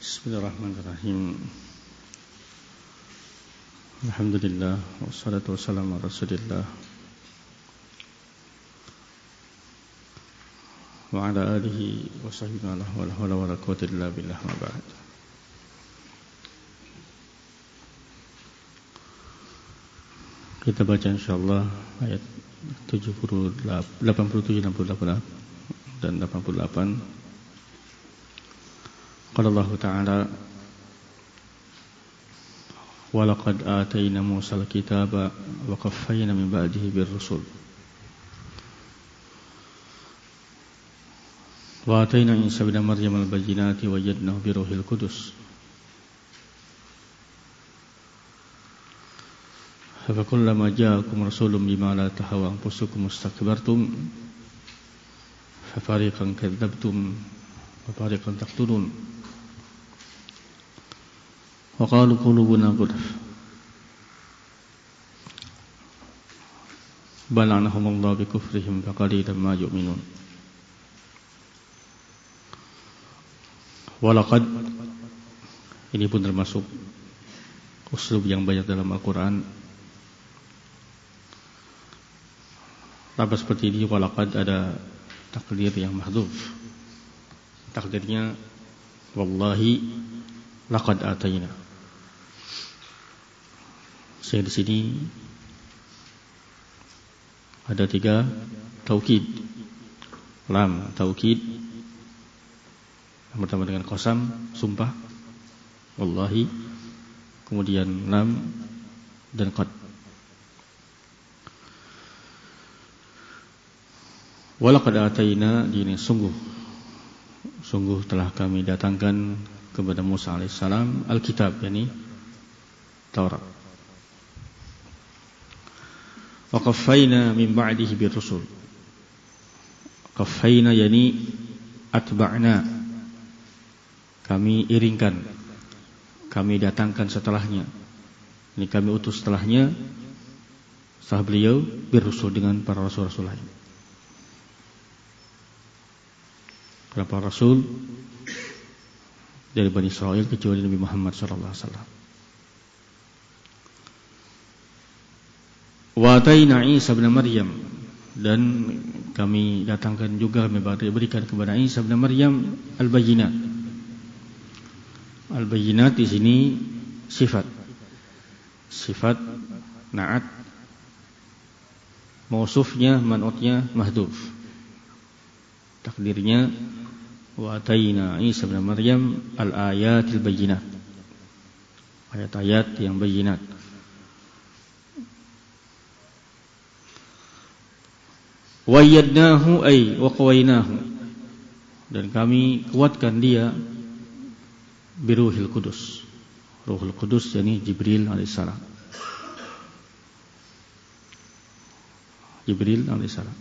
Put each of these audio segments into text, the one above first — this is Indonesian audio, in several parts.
Bismillahirrahmanirrahim. Alhamdulillah wassalatu wassalamu ala Rasulillah wa ala alihi wa sahbihi wa la hawla wa la quwwata illa billah ma ba'd. Kita baca insyaallah ayat 87, 68 dan 88. Qala Allah Ta'ala wa laqad atayna Musa al-kitaba wa qaffayna min ba'dihi bir-rusul wa atayna Isa ibn Maryam al-bayyinati wa ayyadnahu bi ruhil qudus fa kullama ja'akum rasulun bima la tahwa anfusukum istakbartum fa fariqan kadzdzabtum wa fariqan taqtulun wa qalu qulubuna ghulf bal anahumullahu bi kufrihim fa qalilan ma yu'minun. Walaqad, ini pun termasuk uslub yang banyak dalam Al-Quran. Lafaz seperti ini walaqad ada takdir yang mahdhuf. Takdirnya wallahi laqad atayna. Sehingga di sini ada 3 taukid. Lam taukid. Yang pertama dengan qasam, sumpah. Wallahi. Kemudian lam dan qad. Walaqad atayna, ini sungguh telah kami datangkan kepada Musa alaihissalam Alkitab, yakni Taurat. Wa qaffayna min ba'dihi bir-rusul. Qaffayna yakni atba'na, kami iringkan, kami datangkan setelahnya. Ini kami utus setelahnya, setelah beliau bir-rusul, dengan para rasul-rasul lain. Berapa rasul dari Bani Israel kecuali Nabi Muhammad sallallahu alaihi wasallam. Wa ataina Isa bin Maryam, dan kami datangkan juga, kami berikan kepada Isa bin Maryam al-bayyinat. Al-bayyinat di sini sifat na'at, mausufnya man'utnya mahdhuf. Takdirnya wa ataina Isa bin Maryam al-ayatil bayyinat, ayat-ayat yang bayyinat. Wa ayyadnahu ay wa qawainahu, dan kami kuatkan dia biruhil qudus. Ruhul Qudus yakni Jibril alaihissalam. Jibril alaihissalam.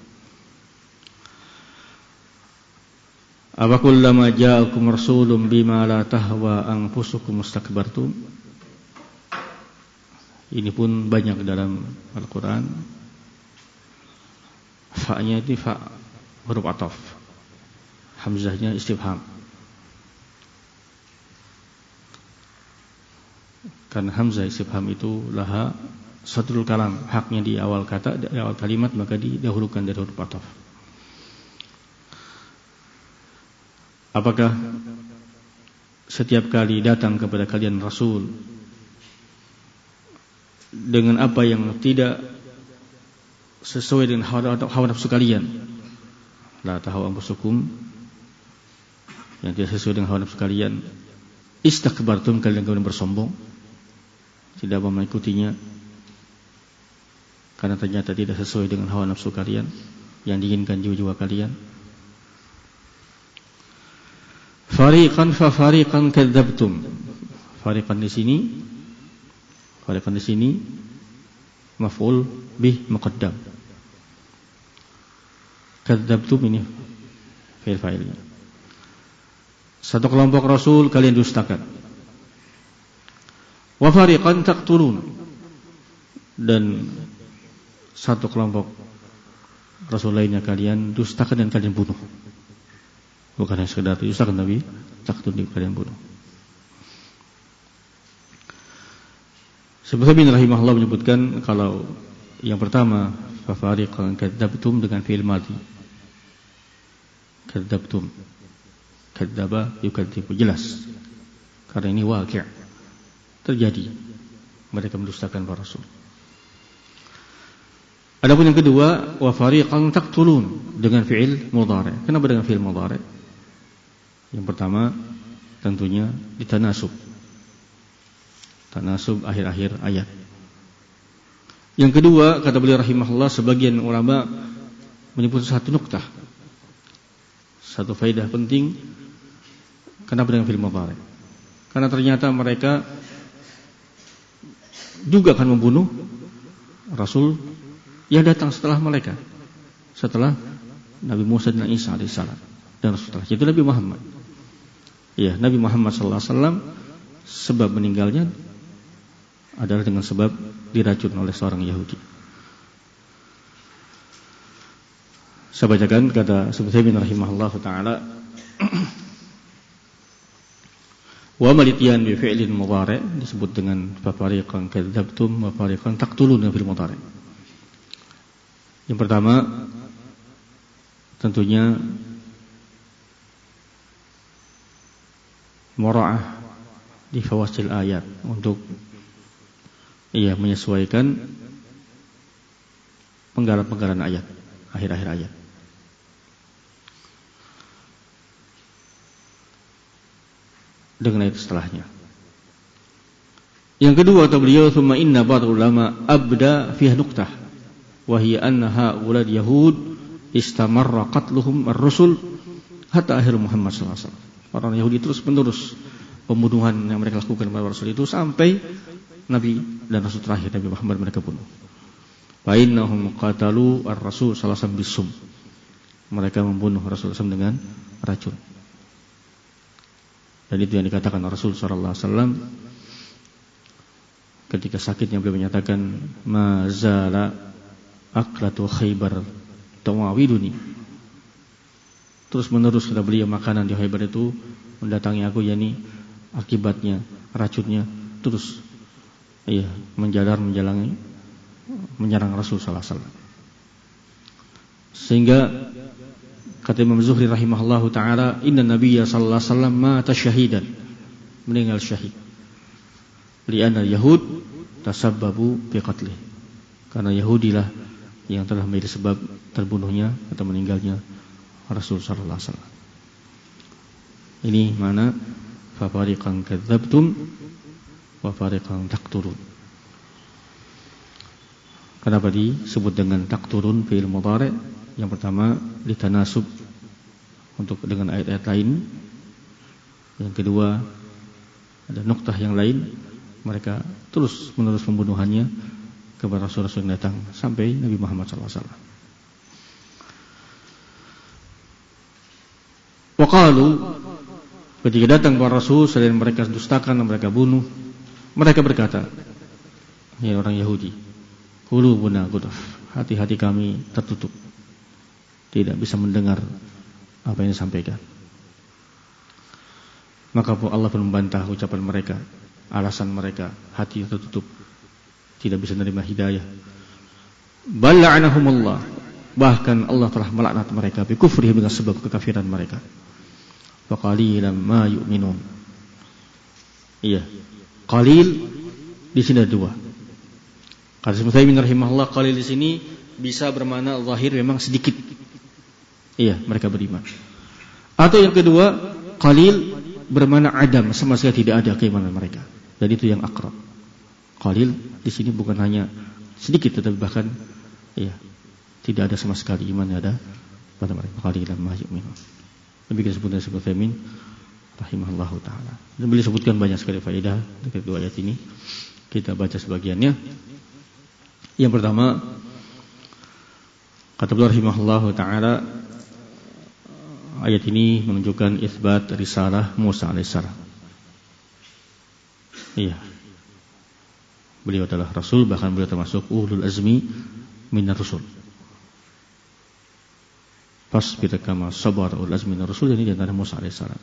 Abakullama ja'akum rasulun bima la tahwa anfusukum mustakbartum. Ini pun banyak dalam Al-Quran. Fa'nya itu fa' huruf ataf, hamzahnya istifham. Karena hamzah istifham itu laha sadrul kalam, haknya di awal kata, di awal kalimat, maka didahulukan dari huruf ataf. Apakah setiap kali datang kepada kalian Rasul dengan apa yang tidak sesuai dengan hawa nafsu kalian? La tahawa anfusukum, yang tidak sesuai dengan hawa nafsu kalian. Istakbartum, kalian kemudian bersombong, tidak mau mengikutinya karena ternyata tidak sesuai dengan hawa nafsu kalian yang diinginkan jiwa-jiwa kalian. Fariqan fa fariqan kadzdzabtum. Fariqan di sini maf'ul bih muqaddam. Kadzdzabtum ini fa'ilnya. Satu kelompok rasul kalian dustakan. Wa fariqan taqtulun, dan satu kelompok rasul lainnya kalian dustakan dan kalian bunuh. Bukan hanya sekedar dustakan, tapi taqtulun, kalian bunuh. Ibnu rahimahullah menyebutkan kalau yang pertama fafariqan kadzabtum dengan fi'il madhi. Kadzabtum. Kadzaba yukadzibu, jelas. Karena ini waqi', terjadi. Mereka mendustakan para rasul. Adapun yang kedua, wa fariqan taqtulun dengan fi'il mudhari'. Kenapa dengan fi'il mudhari'? Yang pertama tentunya ditanasub. Tanasub akhir-akhir ayat. Yang kedua, kata beliau rahimahullah, sebagian ulama menyebut satu nuktah, satu faedah penting. Kenapa dengan fi'il mudhari'? Karena ternyata mereka juga akan membunuh rasul yang datang setelah mereka, setelah Nabi Musa dan Isa alaihissalam, dan setelah itu Nabi Muhammad. Ya, Nabi Muhammad SAW sebab meninggalnya adalah dengan sebab diracun oleh seorang Yahudi. Saya bacakan kata Ibnu rahimahullah taala, wa malitian bi fi'lin mudhari' disebut dengan fafariqan kadzabtum wa fariqan taqtulun fil mudhari'. Yang pertama tentunya mura'ah di fawasil ayat, untuk menyesuaikan penggalan-penggalan ayat, akhir-akhir ayat. Dengan ayat setelahnya. Yang kedua kata beliau, thumma inna ba'd ulama abda fiha nuqtah wa hiya anna haula yahud istamarra qatluhum ar-rusul hatta akhir Muhammad sallallahu alaihi wasallam. Orang Yahudi terus menerus pembunuhan yang mereka lakukan kepada Rasul itu sampai Nabi dan Rasul terakhir Nabi Muhammad mereka bunuh. Fa innahum qatalu ar-rasul sallallahu alaihi wasallam bisum. Mereka membunuh Rasul SAW dengan racun. Dan itu yang dikatakan Rasul sallallahu alaihi wasallam ketika sakitnya, beliau menyatakan mazala aklatu Khaybar tawawiduni. Terus menerus kata beliau, makanan di Khaybar itu mendatangi aku, yakni akibatnya racunnya terus menyerang Rasul sallallahu alaihi wasallam. Sehingga kata Imam Zuhri rahimahullahu taala, inna nabiyya sallallahu alaihi wasallam mata syahidan, meninggal syahid. Li'anna yahud tasabbabu bi qatlih. Karena Yahudilah yang telah menjadi sebab terbunuhnya atau meninggalnya Rasul sallallahu alaihi wasallam. Ini mana fa fariqan kadzabtum wa fariqan taqtulun. Kenapa disebut dengan taqtulun fi'il mudhari'? Yang pertama ditanasub untuk dengan ayat-ayat lain. Yang kedua ada nuktah yang lain, mereka terus menerus pembunuhannya kepada rasul-rasul yang datang sampai Nabi Muhammad SAW. Waqalu, ketika datang para rasul selain mereka dustakan dan mereka bunuh, mereka berkata, ya orang Yahudi, qulubuna ghulaf, hati-hati kami tertutup, tidak bisa mendengar apa yang disampaikan. Maka Allah pun membantah ucapan mereka, alasan mereka, hati tertutup, tidak bisa menerima hidayah. Bal la'anahumullah, bahkan Allah telah melaknat mereka bi kufrihim, dengan sebab kekafiran mereka. Wa qalilan ma yu'minun. Iya, qalil di sini ada dua. Kata Ibnu rahimahullah, qalil di sini bisa bermakna zahir, memang sedikit. Iya, mereka beriman. Atau yang kedua, qalil bermakna adam, sama sekali tidak ada keimanan mereka. Dan itu yang akrab. Qalil di sini bukan hanya sedikit, tetapi bahkan tidak ada sama sekali iman yang ada pada mereka. Qalilan ma yu'minun. Demikian sebutnya Ibnu Utsaimin rahimahullahu taala. Dan beliau sebutkan banyak sekali faedah dari dua ayat ini. Kita baca sebagiannya. Yang pertama, kata beliau rahimahullahu taala, ayat ini menunjukkan isbat risalah Musa alaihissalam. Iya, beliau adalah rasul, bahkan beliau termasuk ulul azmi minar rusul. Fasbir kama sabar ulul azmi minar rusul, ini di antara Musa alaihissalam.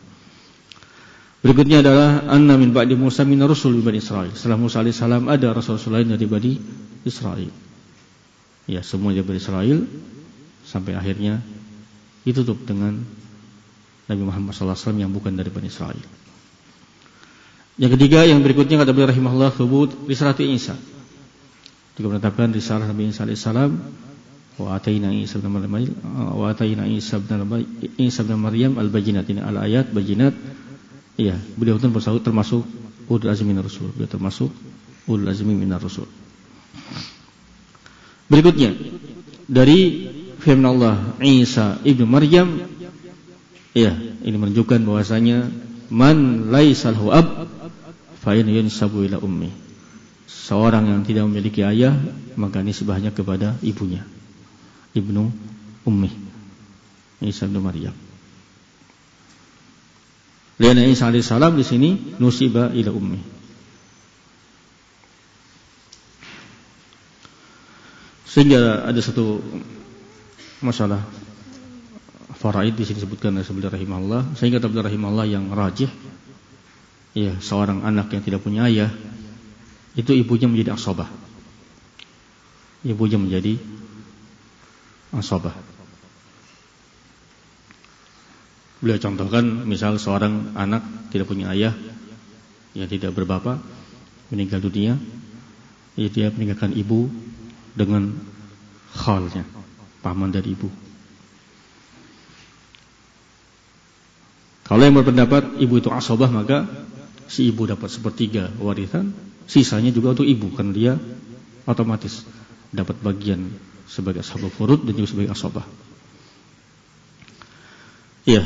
Berikutnya adalah anna min ba'di Musa min rusul Bani Israil. Setelah Musa alaihi salam ada rasul-rasul lain dari Bani Israil. Ya, semua dari Bani Israil sampai akhirnya ditutup dengan Nabi Muhammad sallallahu alaihi wasallam yang bukan dari Bani Israil. Yang ketiga, yang berikutnya kata beliau rahimahullah, thubut risalati Isa. Juga menetapkan risalah Nabi Isa alaihi salam, wa ataina Isa ibn Maryam wa ataina Isa ibn Maryam al-bayyinat, ini al-ayat bayyinat. Iya, beliau itu termasuk ulul azmi minar rusul. Beliau termasuk ulul azmi minar rusul. Berikutnya dari firman Allah Isa ibnu Maryam, iya, ini menunjukkan bahwasanya man laisa lahu ab fa yansabu ila ummi. Seorang yang tidak memiliki ayah maka nisbahnya kepada ibunya, ibnu ummi, Isa ibnu Maryam. Lian Isa alaihissalam di sini nusiba ila ummi. Sehingga ada satu masalah faraid di sini disebutkan oleh beliau rahimahullah, sehingga beliau rahimahullah yang rajih, ya, seorang anak yang tidak punya ayah itu ibunya menjadi asabah. Ibunya menjadi asabah. Beliau contohkan misal seorang anak tidak punya ayah, yang tidak berbapak, meninggal dunia, ya, dia meninggalkan ibu dengan khalnya, paman dari ibu. Kalau yang berpendapat ibu itu asabah, maka si ibu dapat 1/3 warisan, sisanya juga untuk ibu, karena dia otomatis dapat bagian sebagai ashabul furud dan juga sebagai asabah. Iya.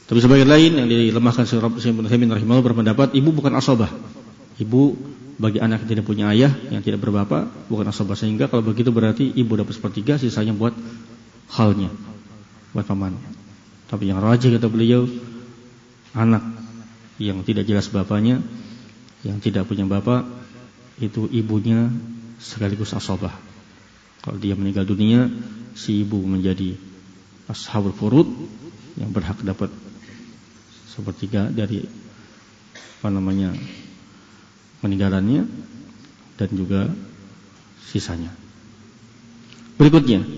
Tapi sebagian lain yang dilemahkan Syekh Ibnu Utsaimin rahimahullah berpendapat ibu bukan asabah. Ibu bagi anak yang tidak punya ayah, yang tidak berbapak, bukan asabah, sehingga kalau begitu berarti ibu dapat 1/3, sisanya buat khalnya, buat pamannya. Tapi yang rajih kata beliau, anak yang tidak jelas bapaknya, yang tidak punya bapak, itu ibunya sekaligus asabah. Kalau dia meninggal dunia, si ibu menjadi ashabul furud yang berhak dapat 1/3 dari peninggalannya dan juga sisanya. Berikutnya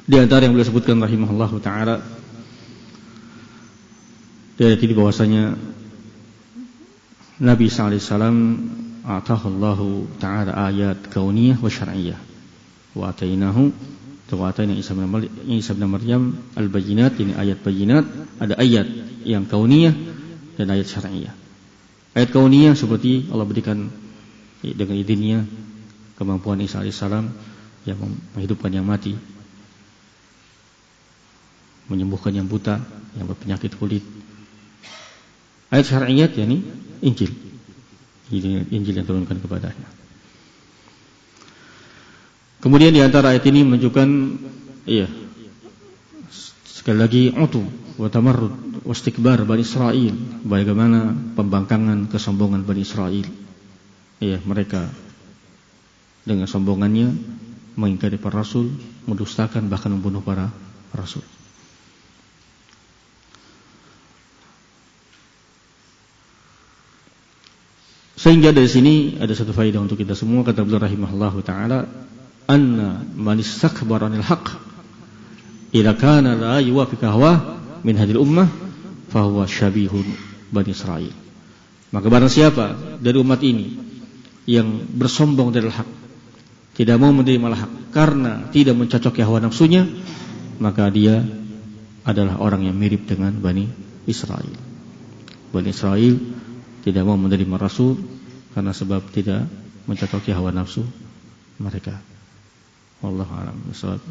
di antara yang beliau sebutkan rahimahullahu taala dari ini bahwasanya Nabi sallallahu alaihi wasallam atahullahu taala ayat kauniyah wa syar'iyyah wa atainahu wa ataina Isa bin Maryam al-bayyinat, ini ayat bayyinat, ada ayat yang kauniyah dan ayat syar'iyyah. Ayat kauniyah seperti Allah berikan dengan izinnya kemampuan Isa alaihissalam yang menghidupkan yang mati, menyembuhkan yang buta, yang berpenyakit kulit. Ayat syar'iyyah yakni Injil yang turunkan kepadanya. Kemudian di antara ayat ini menunjukkan, iya, sekali lagi utu wa tamarrud wa istikbar Bani Israil, bagaimana pembangkangan kesombongan Bani Israil. Iya, mereka dengan sombongannya mengingkari para rasul, mendustakan bahkan membunuh para rasul. Sehingga dari sini ada satu faedah untuk kita semua, kata beliau rahimahullahu taala, anna man istakbara 'anil haqq idza kana la yuwafiqu hawa min hadhihi ummah fa huwa syabihun Bani Israil. Maka barang siapa dari umat ini yang bersombong dari hak, tidak mau menerima hak karena tidak mencocoki hawa nafsunya, maka dia adalah orang yang mirip dengan Bani Israil. Bani Israil tidak mau menerima Rasul karena sebab tidak mencocoki hawa nafsu mereka. Wallahu a'lam bishawab.